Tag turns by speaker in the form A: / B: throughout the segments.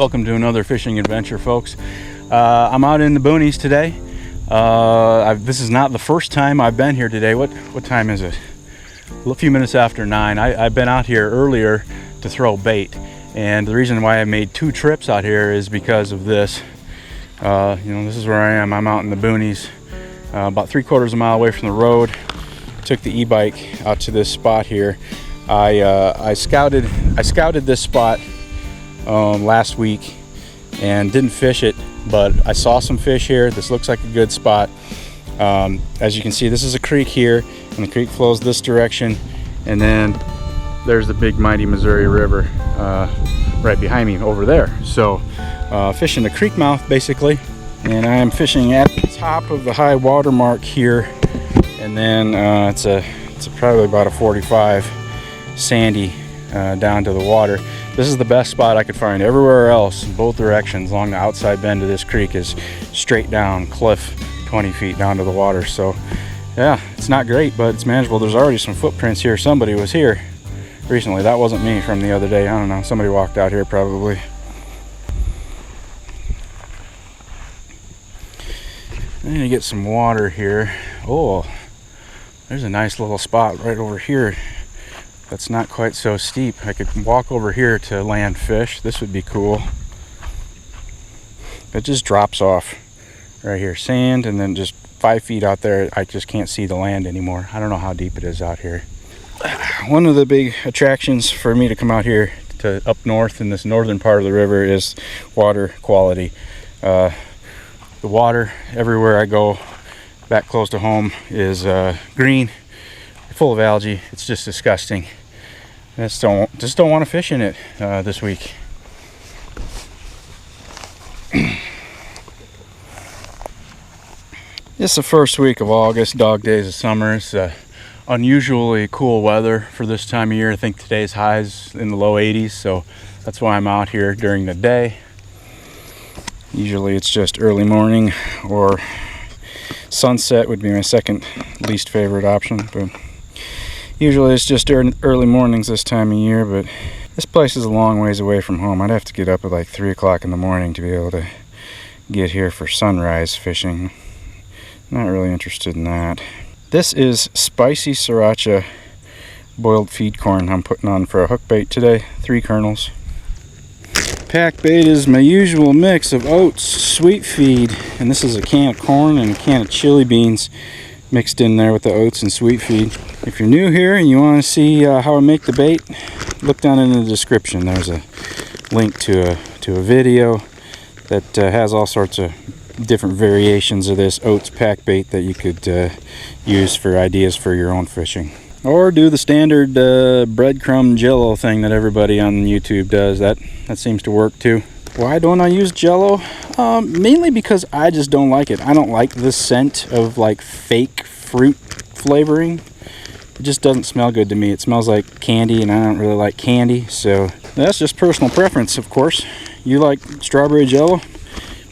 A: Welcome to another fishing adventure, folks. I'm out in the boonies today. This is not the first time I've been here today. What time is it? A few minutes after 9. I've been out here earlier to throw bait, and the reason why I made 2 trips out here is because of this. This is where I am. I'm out in the boonies, about 3/4 mile away from the road. Took the e-bike out to this spot here. I scouted this spot last week and didn't fish it, but I saw some fish here. This looks like a good spot. As you can see, this is a creek here, and the creek flows this direction, and then there's the big mighty Missouri River right behind me over there. So fishing the creek mouth basically, and I am fishing at the top of the high water mark here, and then it's probably about a 45 sandy down to the water. This is the best spot I could find. Everywhere else, in both directions along the outside bend of this creek, is straight down cliff 20 feet down to the water. So yeah, it's not great, but it's manageable. There's already some footprints here. Somebody was here recently. That wasn't me from the other day. I don't know, somebody walked out here probably. I need to get some water here. Oh, there's a nice little spot right over here that's not quite so steep. I could walk over here to land fish. This would be cool. It just drops off right here. Sand, and then just 5 feet out there, I just can't see the land anymore. I don't know how deep it is out here. One of the big attractions for me to come out here to up north in this northern part of the river is water quality. The water everywhere I go back close to home is green, full of algae. It's just disgusting. I just don't want to fish in it this week. It's the first week of August, dog days of summer. It's unusually cool weather for this time of year. I think today's highs in the low 80s, so that's why I'm out here during the day. Usually it's just early morning, or sunset would be my second least favorite option, but usually it's just early mornings this time of year. But this place is a long ways away from home. I'd have to get up at like 3 o'clock in the morning to be able to get here for sunrise fishing. Not really interested in that. This is spicy sriracha boiled feed corn I'm putting on for a hook bait today. 3 kernels. Pack bait is my usual mix of oats, sweet feed, and this is a can of corn and a can of chili beans mixed in there with the oats and sweet feed. If you're new here and you want to see how I make the bait, look down in the description. There's a link to a video that has all sorts of different variations of this oats pack bait that you could use for ideas for your own fishing. Or do the standard breadcrumb jello thing that everybody on YouTube does. That seems to work too. Why don't I use jello? Mainly because I just don't like it. I don't like the scent of like fake fruit flavoring. It just doesn't smell good to me. It smells like candy, and I don't really like candy. So that's just personal preference, of course. You like strawberry jello?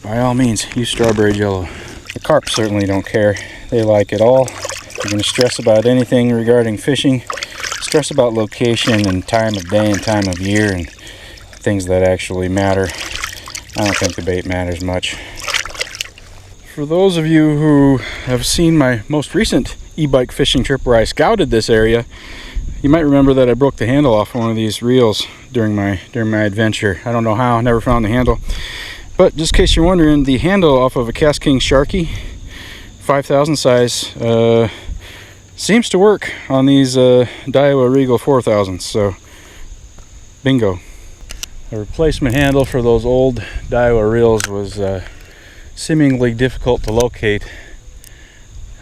A: By all means, use strawberry jello. The carp certainly don't care. They like it all. You're going to stress about anything regarding fishing, stress about location and time of day and time of year and things that actually matter. I don't think the bait matters much. For those of you who have seen my most recent e-bike fishing trip where I scouted this area, you might remember that I broke the handle off one of these reels during my adventure. I don't know how, never found the handle. But just in case you're wondering, the handle off of a Cast King Sharky 5000 size seems to work on these Daiwa Regal 4000s, so bingo. The replacement handle for those old Daiwa reels was seemingly difficult to locate.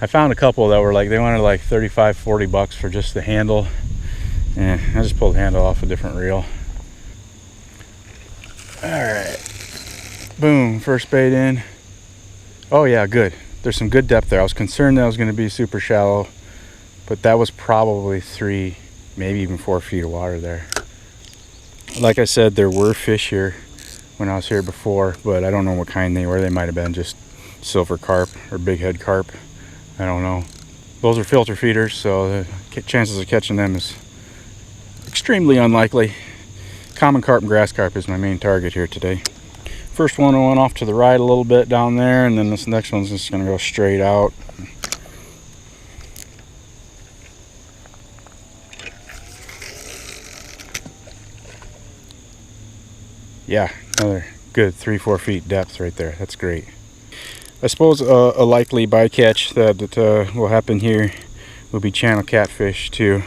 A: I found a couple that were like, they wanted like $35-40 for just the handle. I just pulled the handle off a different reel. Alright. Boom, first bait in. Oh yeah, good. There's some good depth there. I was concerned that it was going to be super shallow, but that was probably 3, maybe even 4 feet of water there. Like I said, there were fish here when I was here before, but I don't know what kind they were. They might have been just silver carp or big head carp. I don't know. Those are filter feeders, so the chances of catching them is extremely unlikely. Common carp and grass carp is my main target here today. First one went off to the right a little bit down there, and then this next one's just going to go straight out. Yeah, another good 3-4 feet depth right there. That's great. I suppose a likely bycatch that will happen here will be channel catfish too.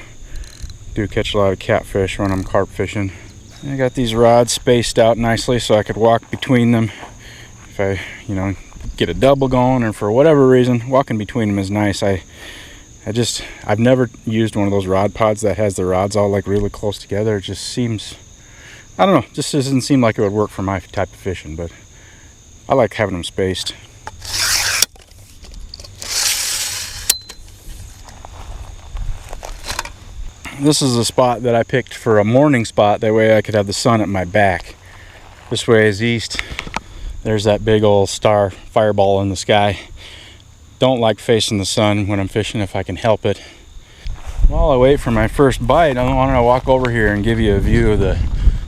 A: Do catch a lot of catfish when I'm carp fishing. I got these rods spaced out nicely so I could walk between them if I, get a double going, or for whatever reason, walking between them is nice. I've never used one of those rod pods that has the rods all like really close together. It just seems, I don't know, just doesn't seem like it would work for my type of fishing, but I like having them spaced. This is a spot that I picked for a morning spot, that way I could have the sun at my back. This way is east. There's that big old star fireball in the sky. Don't like facing the sun when I'm fishing if I can help it. While I wait for my first bite, I want to walk over here and give you a view of the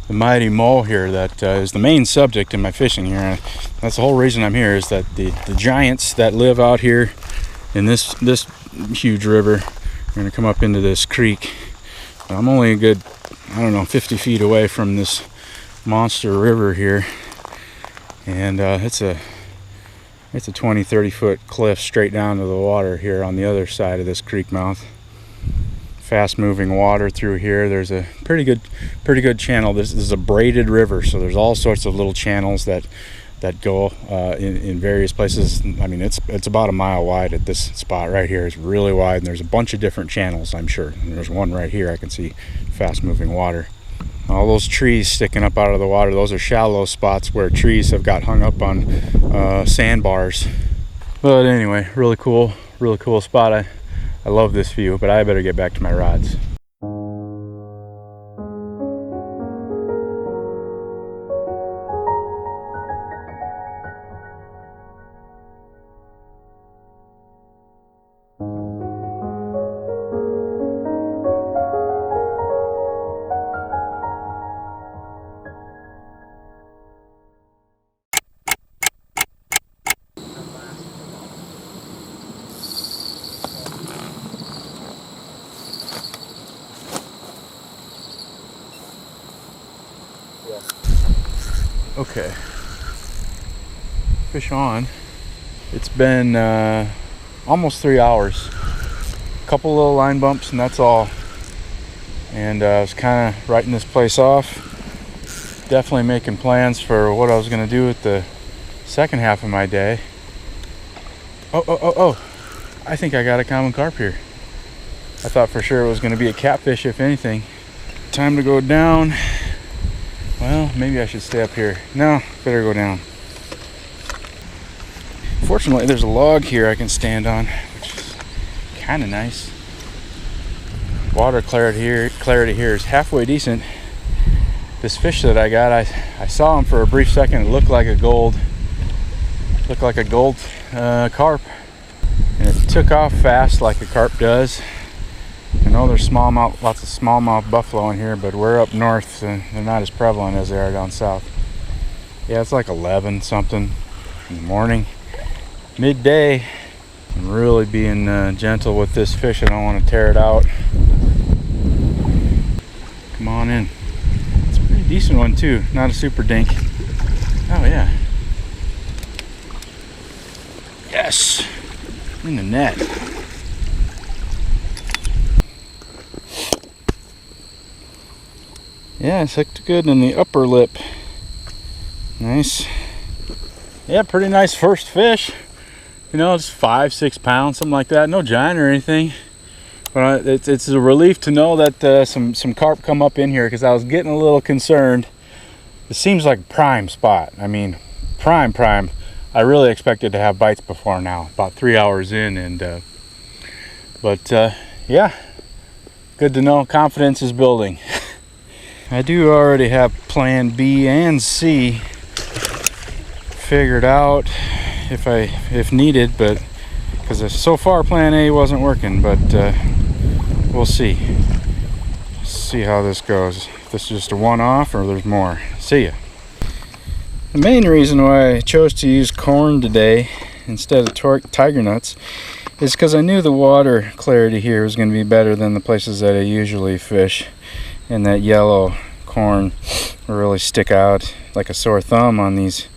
A: mighty mole here that is the main subject in my fishing here. That's the whole reason I'm here, is that the giants that live out here in this huge river are going to come up into this creek. I'm only a good, 50 feet away from this monster river here, and it's a 20-30 foot cliff straight down to the water here on the other side of this creek mouth. Fast moving water through here. There's a pretty good channel. This is a braided river, so there's all sorts of little channels that go in various places. I mean, it's about a mile wide at this spot right here. It's really wide, and there's a bunch of different channels, I'm sure. And there's one right here I can see, fast moving water. All those trees sticking up out of the water, those are shallow spots where trees have got hung up on sandbars. But anyway, really cool spot. I love this view, but I better get back to my rods. Okay, fish on. It's been almost 3 hours. A couple little line bumps and that's all. And I was kind of writing this place off. Definitely making plans for what I was going to do with the second half of my day. Oh, I think I got a common carp here. I thought for sure it was going to be a catfish, if anything. Time to go down. Well, maybe I should stay up here. No, better go down. Fortunately, there's a log here I can stand on, which is kind of nice. Water clarity here is halfway decent. This fish that I got, I saw him for a brief second. It looked like a gold carp, and it took off fast like a carp does. I know there's lots of smallmouth buffalo in here, but we're up north and they're not as prevalent as they are down south. Yeah, it's like 11 something in the morning, midday. I'm really being gentle with this fish. I don't want to tear it out. Come on in. It's a pretty decent one too, not a super dink. Oh yeah. Yes, in the net. Yeah, it's hooked good in the upper lip. Nice. Yeah, pretty nice first fish. Just 5-6 pounds, something like that. No giant or anything. But it's a relief to know that some carp come up in here, because I was getting a little concerned. It seems like prime spot. I mean, prime. I really expected to have bites before now, about 3 hours in, but yeah, good to know. Confidence is building. I do already have plan B and C figured out if needed, but because so far plan A wasn't working, but we'll see how this goes. If this is just a one-off or there's more. See ya. The main reason why I chose to use corn today instead of tiger nuts is because I knew the water clarity here was going to be better than the places that I usually fish, and that yellow corn will really stick out like a sore thumb on these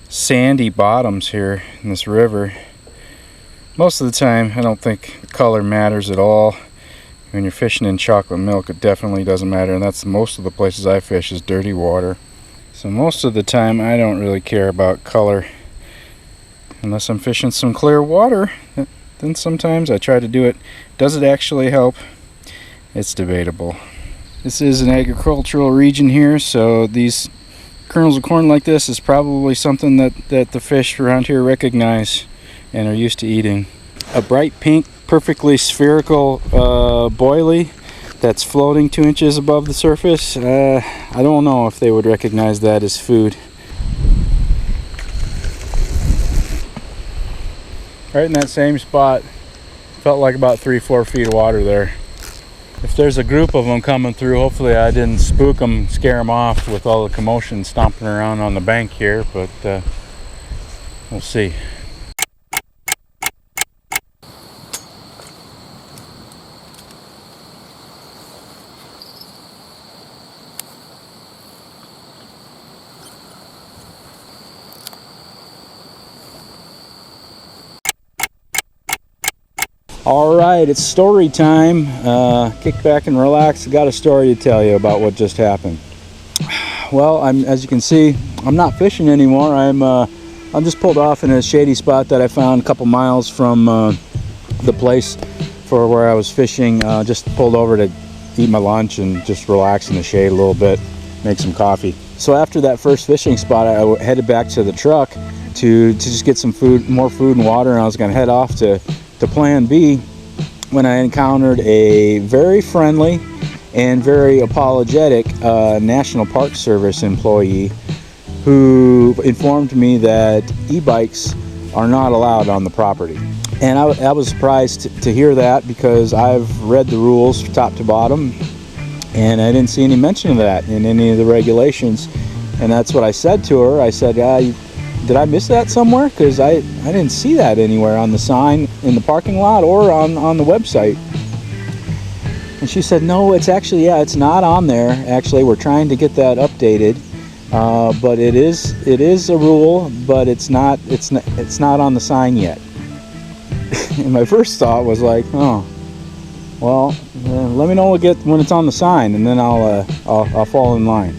A: sandy bottoms here in this river. Most of the time I don't think the color matters at all. When you're fishing in chocolate milk, it definitely doesn't matter, and that's most of the places I fish is dirty water. So most of the time I don't really care about color unless I'm fishing some clear water. Then sometimes I try to do it. Does it actually help? It's debatable. This is an agricultural region here, so these kernels of corn like this is probably something that the fish around here recognize and are used to eating. A bright pink, perfectly spherical boilie that's floating 2 inches above the surface. I don't know if they would recognize that as food. Right in that same spot, felt like about 3-4 feet of water there. If there's a group of them coming through, hopefully I didn't spook them, scare them off with all the commotion stomping around on the bank here, but we'll see. All right, it's story time. Kick back and relax. I got a story to tell you about what just happened. Well, as you can see, I'm not fishing anymore. I'm just pulled off in a shady spot that I found a couple miles from the place for where I was fishing. Just pulled over to eat my lunch and just relax in the shade a little bit, make some coffee. So after that first fishing spot, I headed back to the truck to just get some food, more food and water, and I was going to head off to plan B when I encountered a very friendly and very apologetic National Park Service employee who informed me that e-bikes are not allowed on the property. And I was surprised to hear that, because I've read the rules top to bottom and I didn't see any mention of that in any of the regulations. And that's what I said to her. I said, did I miss that somewhere? Because I didn't see that anywhere on the sign in the parking lot or on the website. And she said, no, it's actually, it's not on there. Actually, we're trying to get that updated. But it is a rule, but it's not on the sign yet. And my first thought was like, oh, well, let me know when it's on the sign, and then I'll fall in line.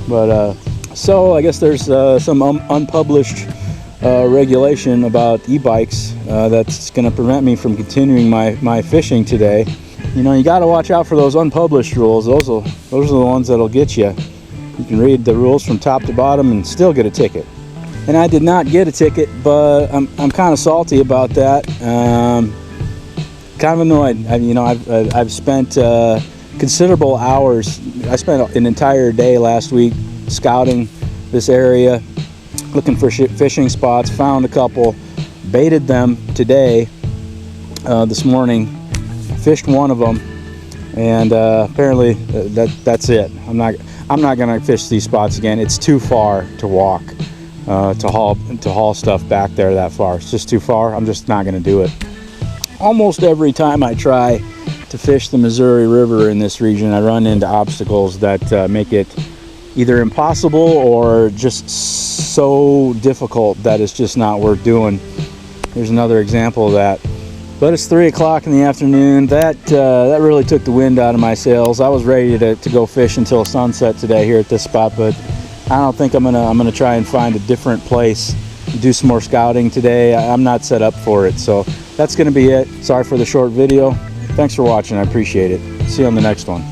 A: But so I guess there's some unpublished regulation about e-bikes that's going to prevent me from continuing my fishing today. You know, you got to watch out for those unpublished rules. Those are the ones that'll get you. You can read the rules from top to bottom and still get a ticket. And I did not get a ticket, but I'm kind of salty about that. Kind of annoyed. I've spent considerable hours. I spent an entire day last week scouting this area, looking for fishing spots, found a couple, baited them today, this morning, fished one of them, and apparently that's it. I'm not gonna fish these spots again. It's too far to walk, to haul stuff back there that far. It's just too far. I'm just not gonna do it. Almost every time I try to fish the Missouri River in this region, I run into obstacles that make it either impossible or just so difficult that it's just not worth doing. Here's another example of that. But it's 3 o'clock in the afternoon. That really took the wind out of my sails. I was ready to go fish until sunset today here at this spot, but I don't think I'm gonna try and find a different place, do some more scouting today. I'm not set up for it. So that's gonna be it. Sorry for the short video. Thanks for watching. I appreciate it. See you on the next one.